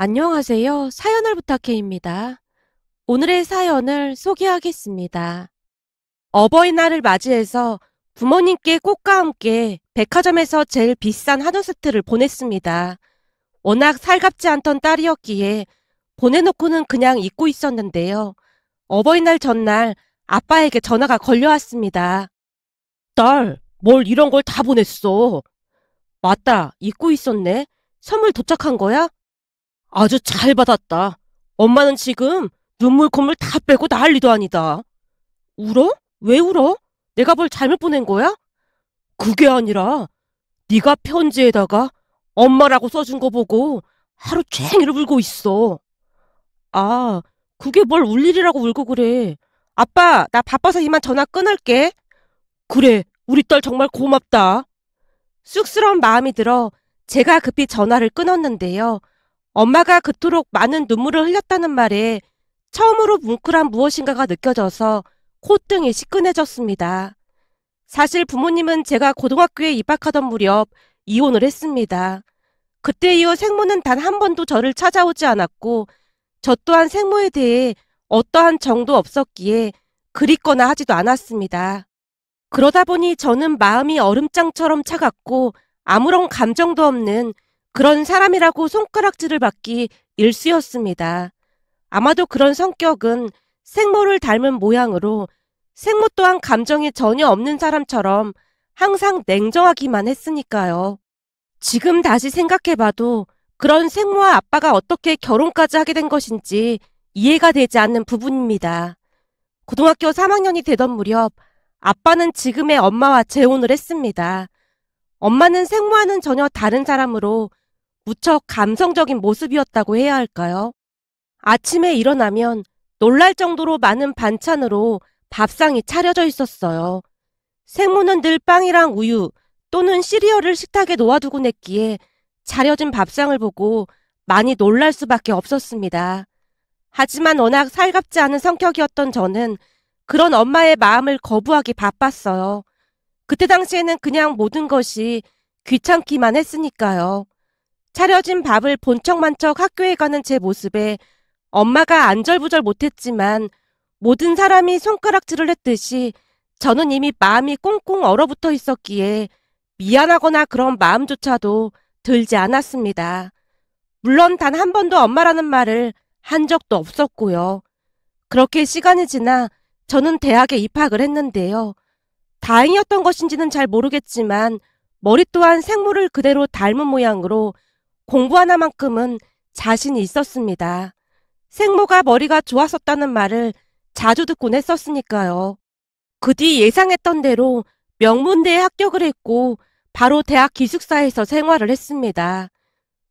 안녕하세요. 사연을 부탁해입니다. 오늘의 사연을 소개하겠습니다. 어버이날을 맞이해서 부모님께 꽃과 함께 백화점에서 제일 비싼 한우 세트를 보냈습니다. 워낙 살갑지 않던 딸이었기에 보내놓고는 그냥 잊고 있었는데요. 어버이날 전날 아빠에게 전화가 걸려왔습니다. 딸, 뭘 이런 걸 다 보냈어? 맞다, 잊고 있었네. 선물 도착한 거야? 아주 잘 받았다. 엄마는 지금 눈물 콧물 다 빼고 난리도 아니다. 울어? 왜 울어? 내가 뭘 잘못 보낸 거야? 그게 아니라 네가 편지에다가 엄마라고 써준 거 보고 하루 종일 울고 있어. 아, 그게 뭘 울 일이라고 울고 그래. 아빠, 나 바빠서 이만 전화 끊을게. 그래, 우리 딸 정말 고맙다. 쑥스러운 마음이 들어 제가 급히 전화를 끊었는데요. 엄마가 그토록 많은 눈물을 흘렸다는 말에 처음으로 뭉클한 무엇인가가 느껴져서 콧등이 시큰해졌습니다. 사실 부모님은 제가 고등학교에 입학하던 무렵 이혼을 했습니다. 그때 이후 생모는 단 한 번도 저를 찾아오지 않았고 저 또한 생모에 대해 어떠한 정도 없었기에 그립거나 하지도 않았습니다. 그러다 보니 저는 마음이 얼음장처럼 차갑고 아무런 감정도 없는 그런 사람이라고 손가락질을 받기 일쑤였습니다. 아마도 그런 성격은 생모를 닮은 모양으로 생모 또한 감정이 전혀 없는 사람처럼 항상 냉정하기만 했으니까요. 지금 다시 생각해봐도 그런 생모와 아빠가 어떻게 결혼까지 하게 된 것인지 이해가 되지 않는 부분입니다. 고등학교 3학년이 되던 무렵 아빠는 지금의 엄마와 재혼을 했습니다. 엄마는 생모와는 전혀 다른 사람으로 무척 감성적인 모습이었다고 해야 할까요? 아침에 일어나면 놀랄 정도로 많은 반찬으로 밥상이 차려져 있었어요. 생모는 늘 빵이랑 우유 또는 시리얼을 식탁에 놓아두고 냈기에 차려진 밥상을 보고 많이 놀랄 수밖에 없었습니다. 하지만 워낙 살갑지 않은 성격이었던 저는 그런 엄마의 마음을 거부하기 바빴어요. 그때 당시에는 그냥 모든 것이 귀찮기만 했으니까요. 차려진 밥을 본척만척 학교에 가는 제 모습에 엄마가 안절부절 못했지만 모든 사람이 손가락질을 했듯이 저는 이미 마음이 꽁꽁 얼어붙어 있었기에 미안하거나 그런 마음조차도 들지 않았습니다. 물론 단 한 번도 엄마라는 말을 한 적도 없었고요. 그렇게 시간이 지나 저는 대학에 입학을 했는데요. 다행이었던 것인지는 잘 모르겠지만 머리 또한 생모를 그대로 닮은 모양으로 공부 하나만큼은 자신이 있었습니다. 생모가 머리가 좋았었다는 말을 자주 듣곤 했었으니까요. 그 뒤 예상했던 대로 명문대에 합격을 했고 바로 대학 기숙사에서 생활을 했습니다.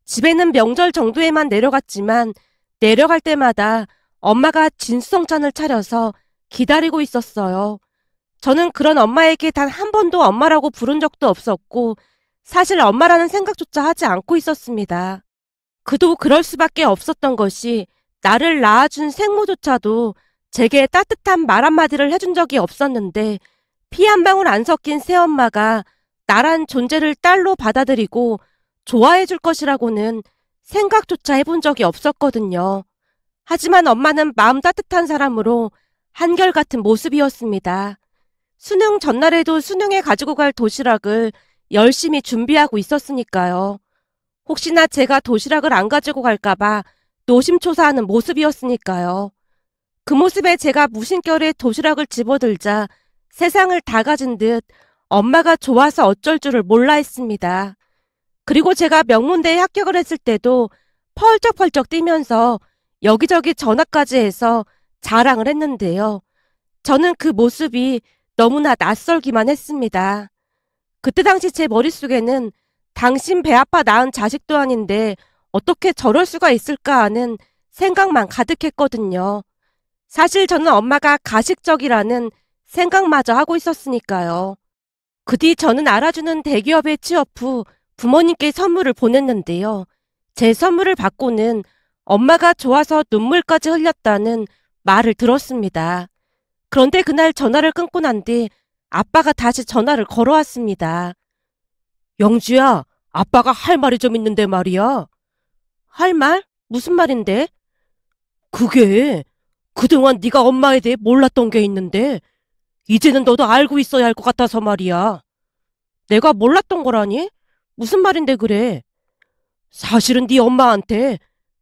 집에는 명절 정도에만 내려갔지만 내려갈 때마다 엄마가 진수성찬을 차려서 기다리고 있었어요. 저는 그런 엄마에게 단 한 번도 엄마라고 부른 적도 없었고 사실 엄마라는 생각조차 하지 않고 있었습니다. 그도 그럴 수밖에 없었던 것이 나를 낳아준 생모조차도 제게 따뜻한 말 한마디를 해준 적이 없었는데 피 한 방울 안 섞인 새엄마가 나란 존재를 딸로 받아들이고 좋아해 줄 것이라고는 생각조차 해본 적이 없었거든요. 하지만 엄마는 마음 따뜻한 사람으로 한결같은 모습이었습니다. 수능 전날에도 수능에 가지고 갈 도시락을 열심히 준비하고 있었으니까요. 혹시나 제가 도시락을 안 가지고 갈까봐 노심초사하는 모습이었으니까요. 그 모습에 제가 무심결에 도시락을 집어들자 세상을 다 가진 듯 엄마가 좋아서 어쩔 줄을 몰라 했습니다. 그리고 제가 명문대에 합격을 했을 때도 펄쩍펄쩍 뛰면서 여기저기 전화까지 해서 자랑을 했는데요. 저는 그 모습이 너무나 낯설기만 했습니다. 그때 당시 제 머릿속에는 당신 배 아파 낳은 자식도 아닌데 어떻게 저럴 수가 있을까 하는 생각만 가득했거든요. 사실 저는 엄마가 가식적이라는 생각마저 하고 있었으니까요. 그 뒤 저는 알아주는 대기업에 취업 후 부모님께 선물을 보냈는데요. 제 선물을 받고는 엄마가 좋아서 눈물까지 흘렸다는 말을 들었습니다. 그런데 그날 전화를 끊고 난 뒤 아빠가 다시 전화를 걸어왔습니다. 영주야, 아빠가 할 말이 좀 있는데 말이야. 할 말? 무슨 말인데? 그게 그동안 네가 엄마에 대해 몰랐던 게 있는데 이제는 너도 알고 있어야 할 것 같아서 말이야. 내가 몰랐던 거라니? 무슨 말인데 그래? 사실은 네 엄마한테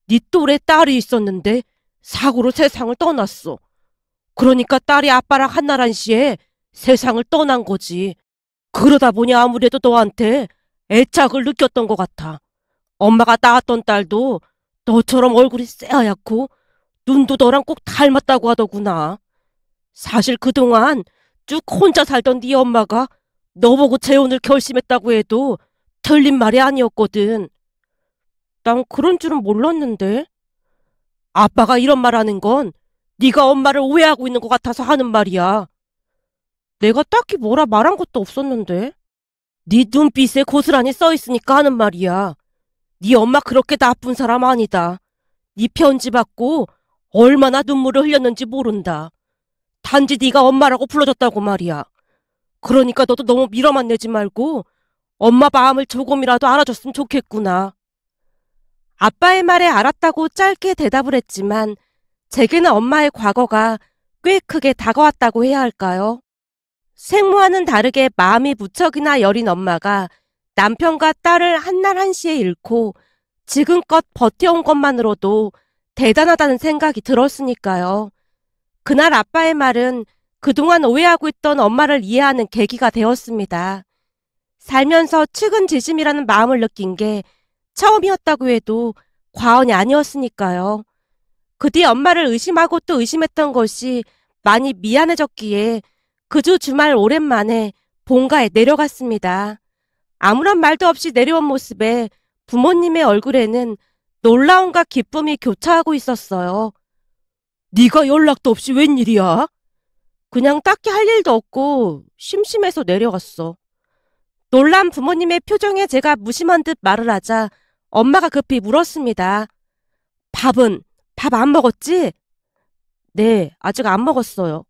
네 또래 딸이 있었는데 사고로 세상을 떠났어. 그러니까 딸이 아빠랑 한나란 시에 세상을 떠난 거지. 그러다 보니 아무래도 너한테 애착을 느꼈던 것 같아. 엄마가 낳았던 딸도 너처럼 얼굴이 새하얗고 눈도 너랑 꼭 닮았다고 하더구나. 사실 그동안 쭉 혼자 살던 네 엄마가 너보고 재혼을 결심했다고 해도 틀린 말이 아니었거든. 난 그런 줄은 몰랐는데. 아빠가 이런 말하는 건 네가 엄마를 오해하고 있는 것 같아서 하는 말이야. 내가 딱히 뭐라 말한 것도 없었는데. 네 눈빛에 고스란히 써있으니까 하는 말이야. 네 엄마 그렇게 나쁜 사람 아니다. 네 편지 받고 얼마나 눈물을 흘렸는지 모른다. 단지 네가 엄마라고 불러줬다고 말이야. 그러니까 너도 너무 밀어만 내지 말고 엄마 마음을 조금이라도 알아줬으면 좋겠구나. 아빠의 말에 알았다고 짧게 대답을 했지만 제게는 엄마의 과거가 꽤 크게 다가왔다고 해야 할까요? 생모와는 다르게 마음이 무척이나 여린 엄마가 남편과 딸을 한날 한시에 잃고 지금껏 버텨온 것만으로도 대단하다는 생각이 들었으니까요. 그날 아빠의 말은 그동안 오해하고 있던 엄마를 이해하는 계기가 되었습니다. 살면서 측은지심이라는 마음을 느낀 게 처음이었다고 해도 과언이 아니었으니까요. 그 뒤 엄마를 의심하고 또 의심했던 것이 많이 미안해졌기에 그 주 주말 오랜만에 본가에 내려갔습니다. 아무런 말도 없이 내려온 모습에 부모님의 얼굴에는 놀라움과 기쁨이 교차하고 있었어요. 네가 연락도 없이 웬일이야? 그냥 딱히 할 일도 없고 심심해서 내려갔어. 놀란 부모님의 표정에 제가 무심한 듯 말을 하자 엄마가 급히 물었습니다. 밥 안 먹었지? 네, 아직 안 먹었어요.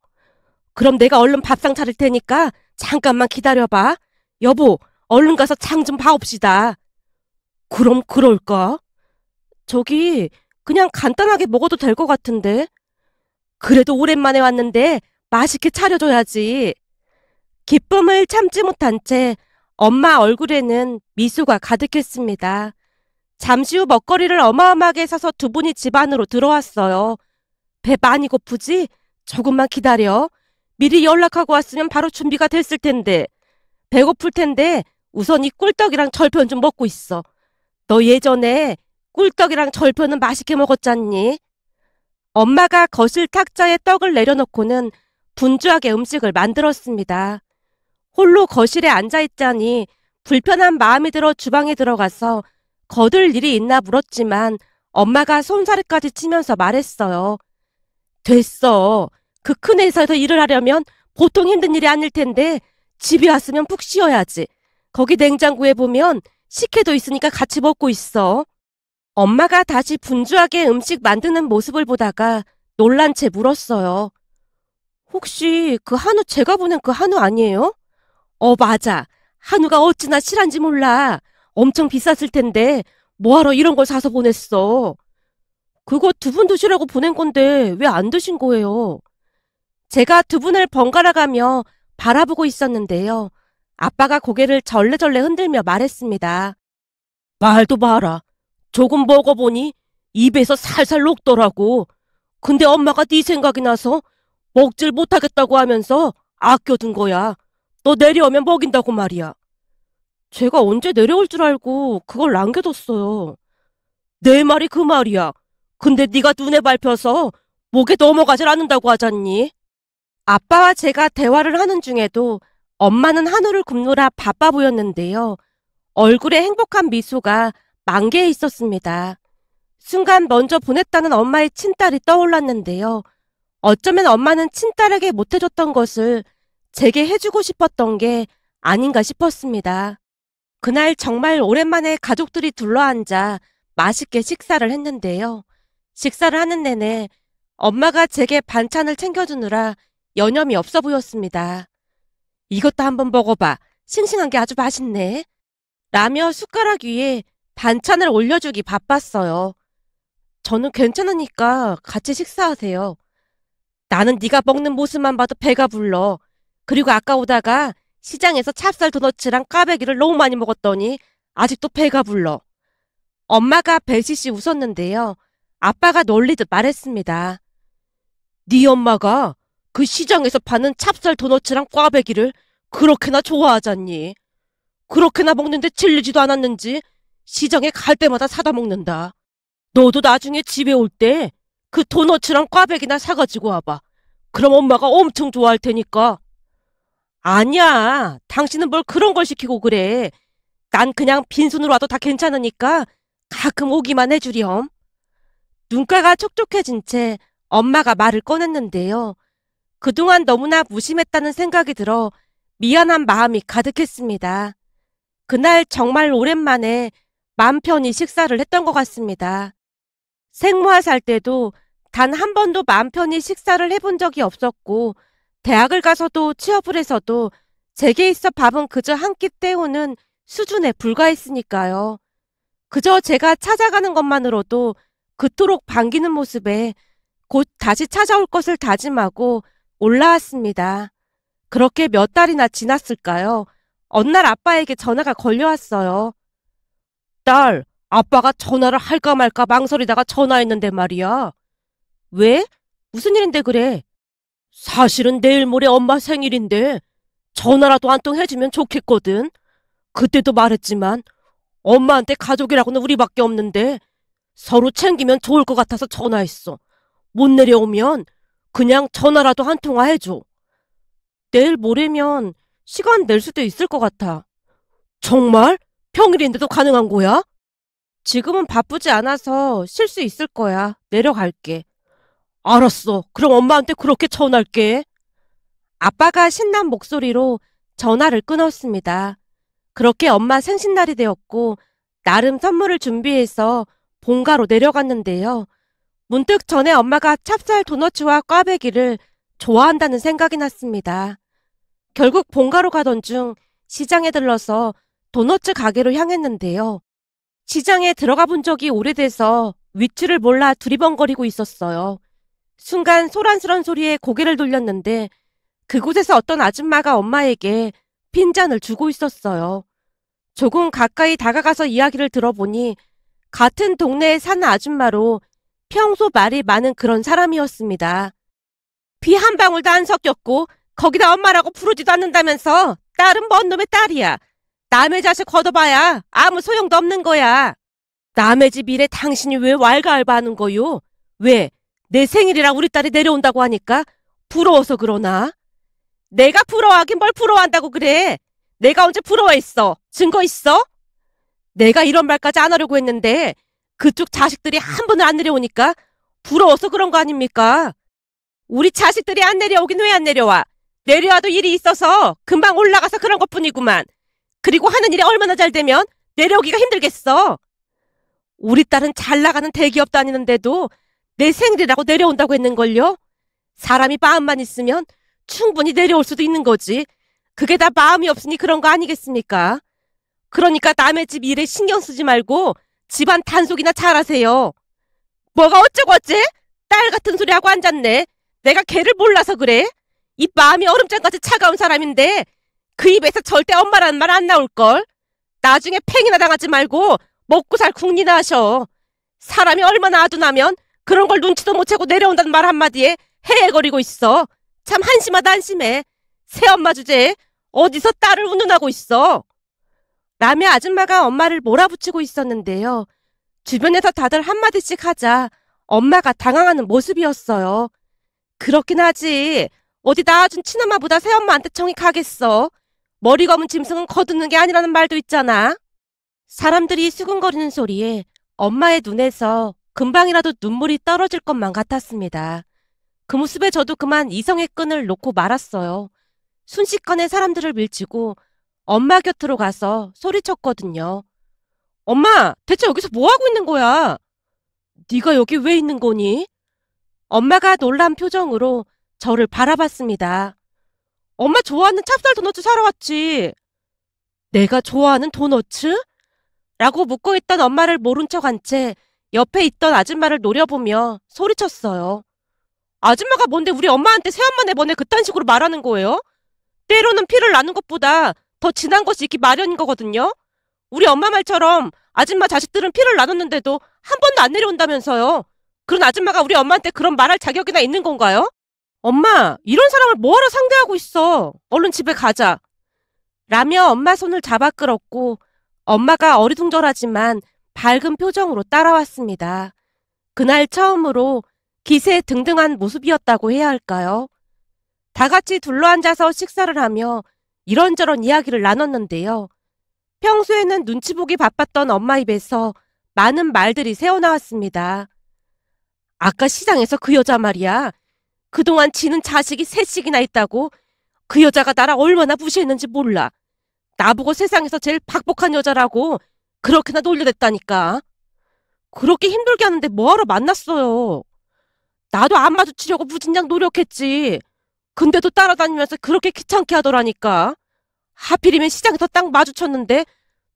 그럼 내가 얼른 밥상 차릴 테니까 잠깐만 기다려봐. 여보, 얼른 가서 장 좀 봐옵시다. 그럼 그럴까? 저기 그냥 간단하게 먹어도 될 것 같은데. 그래도 오랜만에 왔는데 맛있게 차려줘야지. 기쁨을 참지 못한 채 엄마 얼굴에는 미소가 가득했습니다. 잠시 후 먹거리를 어마어마하게 사서 두 분이 집 안으로 들어왔어요. 배 많이 고프지? 조금만 기다려. 미리 연락하고 왔으면 바로 준비가 됐을 텐데. 배고플 텐데 우선 이 꿀떡이랑 절편 좀 먹고 있어. 너 예전에 꿀떡이랑 절편은 맛있게 먹었잖니? 엄마가 거실 탁자에 떡을 내려놓고는 분주하게 음식을 만들었습니다. 홀로 거실에 앉아있자니 불편한 마음이 들어 주방에 들어가서 거들 일이 있나 물었지만 엄마가 손사래까지 치면서 말했어요. 됐어. 그 큰 회사에서 일을 하려면 보통 힘든 일이 아닐 텐데 집에 왔으면 푹 쉬어야지. 거기 냉장고에 보면 식혜도 있으니까 같이 먹고 있어. 엄마가 다시 분주하게 음식 만드는 모습을 보다가 놀란 채 물었어요. 혹시 그 한우 제가 보낸 그 한우 아니에요? 맞아. 한우가 어찌나 실한지 몰라. 엄청 비쌌을 텐데 뭐하러 이런 걸 사서 보냈어. 그거 두 분 드시라고 보낸 건데 왜 안 드신 거예요? 제가 두 분을 번갈아 가며 바라보고 있었는데요. 아빠가 고개를 절레절레 흔들며 말했습니다. 말도 마라. 조금 먹어보니 입에서 살살 녹더라고. 근데 엄마가 네 생각이 나서 먹질 못하겠다고 하면서 아껴둔 거야. 너 내려오면 먹인다고 말이야. 제가 언제 내려올 줄 알고 그걸 남겨뒀어요. 내 말이 그 말이야. 근데 네가 눈에 밟혀서 목에 넘어가질 않는다고 하잖니. 아빠와 제가 대화를 하는 중에도 엄마는 한우를 굽느라 바빠 보였는데요. 얼굴에 행복한 미소가 만개해 있었습니다. 순간 먼저 보냈다는 엄마의 친딸이 떠올랐는데요. 어쩌면 엄마는 친딸에게 못해줬던 것을 제게 해주고 싶었던 게 아닌가 싶었습니다. 그날 정말 오랜만에 가족들이 둘러앉아 맛있게 식사를 했는데요. 식사를 하는 내내 엄마가 제게 반찬을 챙겨주느라 여념이 없어 보였습니다. 이것도 한번 먹어봐. 싱싱한 게 아주 맛있네. 라며 숟가락 위에 반찬을 올려주기 바빴어요. 저는 괜찮으니까 같이 식사하세요. 나는 네가 먹는 모습만 봐도 배가 불러. 그리고 아까 오다가 시장에서 찹쌀 도너츠랑 꽈배기를 너무 많이 먹었더니 아직도 배가 불러. 엄마가 벨시시 웃었는데요. 아빠가 놀리듯 말했습니다. 네 엄마가 그 시장에서 파는 찹쌀 도너츠랑 꽈배기를 그렇게나 좋아하잖니. 그렇게나 먹는데 질리지도 않았는지 시장에 갈 때마다 사다 먹는다. 너도 나중에 집에 올 때 그 도너츠랑 꽈배기나 사가지고 와봐. 그럼 엄마가 엄청 좋아할 테니까. 아니야. 당신은 뭘 그런 걸 시키고 그래. 난 그냥 빈손으로 와도 다 괜찮으니까 가끔 오기만 해주렴. 눈가가 촉촉해진 채 엄마가 말을 꺼냈는데요. 그동안 너무나 무심했다는 생각이 들어 미안한 마음이 가득했습니다. 그날 정말 오랜만에 맘 편히 식사를 했던 것 같습니다. 생모와 살 때도 단 한 번도 맘 편히 식사를 해본 적이 없었고 대학을 가서도 취업을 해서도 제게 있어 밥은 그저 한 끼 때우는 수준에 불과했으니까요. 그저 제가 찾아가는 것만으로도 그토록 반기는 모습에 곧 다시 찾아올 것을 다짐하고 올라왔습니다. 그렇게 몇 달이나 지났을까요? 어느 날 아빠에게 전화가 걸려왔어요. 딸, 아빠가 전화를 할까 말까 망설이다가 전화했는데 말이야. 왜? 무슨 일인데 그래? 사실은 내일 모레 엄마 생일인데 전화라도 한 통 해주면 좋겠거든. 그때도 말했지만 엄마한테 가족이라고는 우리밖에 없는데 서로 챙기면 좋을 것 같아서 전화했어. 못 내려오면 그냥 전화라도 한 통화 해줘. 내일 모레면 시간 낼 수도 있을 것 같아. 정말? 평일인데도 가능한 거야? 지금은 바쁘지 않아서 쉴 수 있을 거야. 내려갈게. 알았어. 그럼 엄마한테 그렇게 전할게. 아빠가 신난 목소리로 전화를 끊었습니다. 그렇게 엄마 생신날이 되었고 나름 선물을 준비해서 본가로 내려갔는데요. 문득 전에 엄마가 찹쌀 도너츠와 꽈배기를 좋아한다는 생각이 났습니다. 결국 본가로 가던 중 시장에 들러서 도너츠 가게로 향했는데요. 시장에 들어가 본 적이 오래돼서 위치를 몰라 두리번거리고 있었어요. 순간 소란스런 소리에 고개를 돌렸는데 그곳에서 어떤 아줌마가 엄마에게 빈잔을 주고 있었어요. 조금 가까이 다가가서 이야기를 들어보니 같은 동네에 사는 아줌마로 평소 말이 많은 그런 사람이었습니다. 피 한 방울도 안 섞였고 거기다 엄마라고 부르지도 않는다면서 딸은 뭔 놈의 딸이야. 남의 자식 걷어봐야 아무 소용도 없는 거야. 남의 집 일에 당신이 왜 왈가왈부하는 거요? 왜? 내 생일이라 우리 딸이 내려온다고 하니까 부러워서 그러나? 내가 부러워하긴 뭘 부러워한다고 그래. 내가 언제 부러워했어? 증거 있어? 내가 이런 말까지 안 하려고 했는데 그쪽 자식들이 한 번을 안 내려오니까 부러워서 그런 거 아닙니까? 우리 자식들이 안 내려오긴 왜 안 내려와? 내려와도 일이 있어서 금방 올라가서 그런 것뿐이구만. 그리고 하는 일이 얼마나 잘 되면 내려오기가 힘들겠어. 우리 딸은 잘 나가는 대기업 다니는데도 내 생일이라고 내려온다고 했는걸요? 사람이 마음만 있으면 충분히 내려올 수도 있는 거지. 그게 다 마음이 없으니 그런 거 아니겠습니까? 그러니까 남의 집 일에 신경 쓰지 말고 집안 단속이나 잘하세요. 뭐가 어쩌고 어째? 딸 같은 소리 하고 앉았네. 내가 걔를 몰라서 그래? 이 마음이 얼음장까지 차가운 사람인데 그 입에서 절대 엄마라는 말 안 나올걸? 나중에 팽이나 당하지 말고 먹고 살 국리나 하셔. 사람이 얼마나 아둔하면 그런 걸 눈치도 못 채고 내려온다는 말 한마디에 헤헤거리고 있어. 참 한심하다 한심해. 새엄마 주제에 어디서 딸을 운운하고 있어. 라며 아줌마가 엄마를 몰아붙이고 있었는데요. 주변에서 다들 한마디씩 하자 엄마가 당황하는 모습이었어요. 그렇긴 하지. 어디 낳아준 친엄마보다 새엄마한테 정이 가겠어. 머리 검은 짐승은 거두는 게 아니라는 말도 있잖아. 사람들이 수근거리는 소리에 엄마의 눈에서 금방이라도 눈물이 떨어질 것만 같았습니다. 그 모습에 저도 그만 이성의 끈을 놓고 말았어요. 순식간에 사람들을 밀치고 엄마 곁으로 가서 소리쳤거든요. 엄마, 대체 여기서 뭐 하고 있는 거야? 네가 여기 왜 있는 거니? 엄마가 놀란 표정으로 저를 바라봤습니다. 엄마 좋아하는 찹쌀 도너츠 사러 왔지. 내가 좋아하는 도너츠? 라고 묻고 있던 엄마를 모른 척 한 채 옆에 있던 아줌마를 노려보며 소리쳤어요. 아줌마가 뭔데 우리 엄마한테 새엄마 내보내 그딴 식으로 말하는 거예요? 때로는 피를 나눈 것보다 더 진한 것이 있기 마련인 거거든요. 우리 엄마 말처럼 아줌마 자식들은 피를 나눴는데도 한 번도 안 내려온다면서요. 그런 아줌마가 우리 엄마한테 그런 말할 자격이나 있는 건가요? 엄마, 이런 사람을 뭐하러 상대하고 있어? 얼른 집에 가자. 라며 엄마 손을 잡아 끌었고 엄마가 어리둥절하지만 밝은 표정으로 따라왔습니다. 그날 처음으로 기세등등한 모습이었다고 해야 할까요? 다 같이 둘러앉아서 식사를 하며 이런저런 이야기를 나눴는데요. 평소에는 눈치 보기 바빴던 엄마 입에서 많은 말들이 새어나왔습니다. 아까 시장에서 그 여자 말이야. 그동안 지는 자식이 셋씩이나 있다고? 그 여자가 나를 얼마나 무시했는지 몰라. 나보고 세상에서 제일 박복한 여자라고 그렇게나 놀려댔다니까. 그렇게 힘들게 하는데 뭐하러 만났어요. 나도 안 마주치려고 무진장 노력했지. 근데도 따라다니면서 그렇게 귀찮게 하더라니까. 하필이면 시장에서 딱 마주쳤는데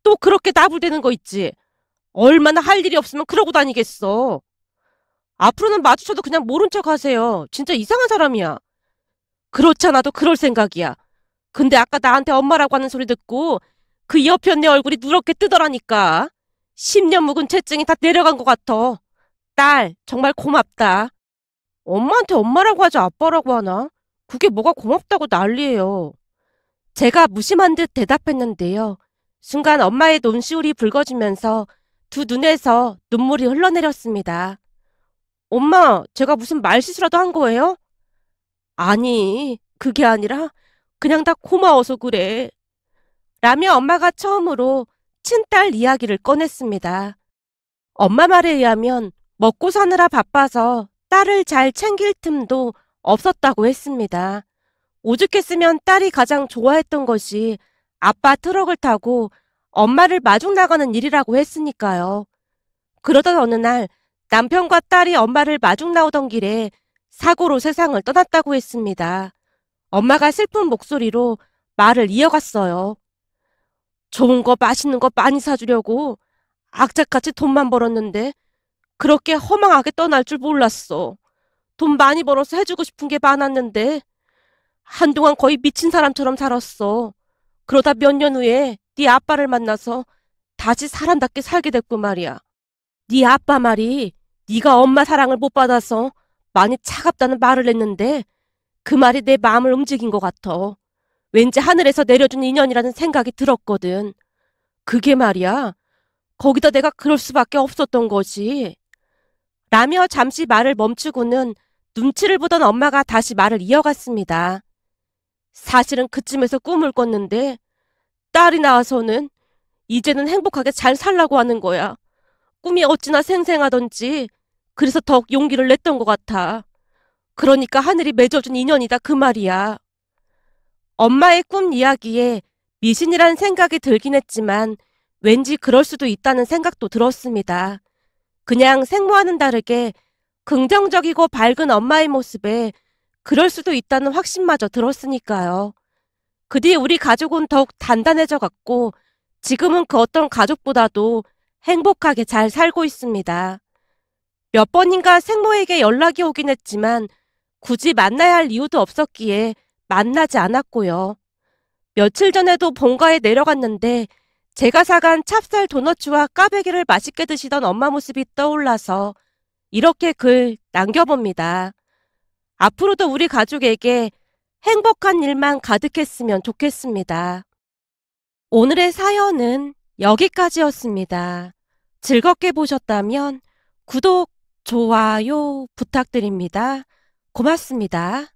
또 그렇게 나불대는 거 있지. 얼마나 할 일이 없으면 그러고 다니겠어. 앞으로는 마주쳐도 그냥 모른 척 하세요. 진짜 이상한 사람이야. 그렇잖아도 그럴 생각이야. 근데 아까 나한테 엄마라고 하는 소리 듣고 그 옆에 내 얼굴이 누렇게 뜨더라니까. 10년 묵은 채증이 다 내려간 것 같아. 딸, 정말 고맙다. 엄마한테 엄마라고 하지 아빠라고 하나? 그게 뭐가 고맙다고 난리예요. 제가 무심한 듯 대답했는데요. 순간 엄마의 논시울이 붉어지면서 두 눈에서 눈물이 흘러내렸습니다. 엄마, 제가 무슨 말실수라도 한 거예요? 아니, 그게 아니라 그냥 다 고마워서 그래. 라며 엄마가 처음으로 친딸 이야기를 꺼냈습니다. 엄마 말에 의하면 먹고 사느라 바빠서 딸을 잘 챙길 틈도 없었다고 했습니다. 오죽했으면 딸이 가장 좋아했던 것이 아빠 트럭을 타고 엄마를 마중 나가는 일이라고 했으니까요. 그러던 어느 날 남편과 딸이 엄마를 마중 나오던 길에 사고로 세상을 떠났다고 했습니다. 엄마가 슬픈 목소리로 말을 이어갔어요. 좋은 거 맛있는 거 많이 사주려고 악착같이 돈만 벌었는데 그렇게 허망하게 떠날 줄 몰랐어. 돈 많이 벌어서 해주고 싶은 게 많았는데 한동안 거의 미친 사람처럼 살았어. 그러다 몇 년 후에 네 아빠를 만나서 다시 사람답게 살게 됐고 말이야. 네 아빠 말이 네가 엄마 사랑을 못 받아서 많이 차갑다는 말을 했는데 그 말이 내 마음을 움직인 것 같아. 왠지 하늘에서 내려준 인연이라는 생각이 들었거든. 그게 말이야. 거기다 내가 그럴 수밖에 없었던 거지. 라며 잠시 말을 멈추고는 눈치를 보던 엄마가 다시 말을 이어갔습니다. 사실은 그쯤에서 꿈을 꿨는데 딸이 나와서는 이제는 행복하게 잘 살라고 하는 거야. 꿈이 어찌나 생생하던지 그래서 더욱 용기를 냈던 것 같아. 그러니까 하늘이 맺어준 인연이다 그 말이야. 엄마의 꿈 이야기에 미신이란 생각이 들긴 했지만 왠지 그럴 수도 있다는 생각도 들었습니다. 그냥 생모와는 다르게 긍정적이고 밝은 엄마의 모습에 그럴 수도 있다는 확신마저 들었으니까요. 그 뒤에 우리 가족은 더욱 단단해져 갔고 지금은 그 어떤 가족보다도 행복하게 잘 살고 있습니다. 몇 번인가 생모에게 연락이 오긴 했지만 굳이 만나야 할 이유도 없었기에 만나지 않았고요. 며칠 전에도 본가에 내려갔는데 제가 사간 찹쌀 도너츠와 까베기를 맛있게 드시던 엄마 모습이 떠올라서 이렇게 글 남겨봅니다. 앞으로도 우리 가족에게 행복한 일만 가득했으면 좋겠습니다. 오늘의 사연은 여기까지였습니다. 즐겁게 보셨다면 구독, 좋아요 부탁드립니다. 고맙습니다.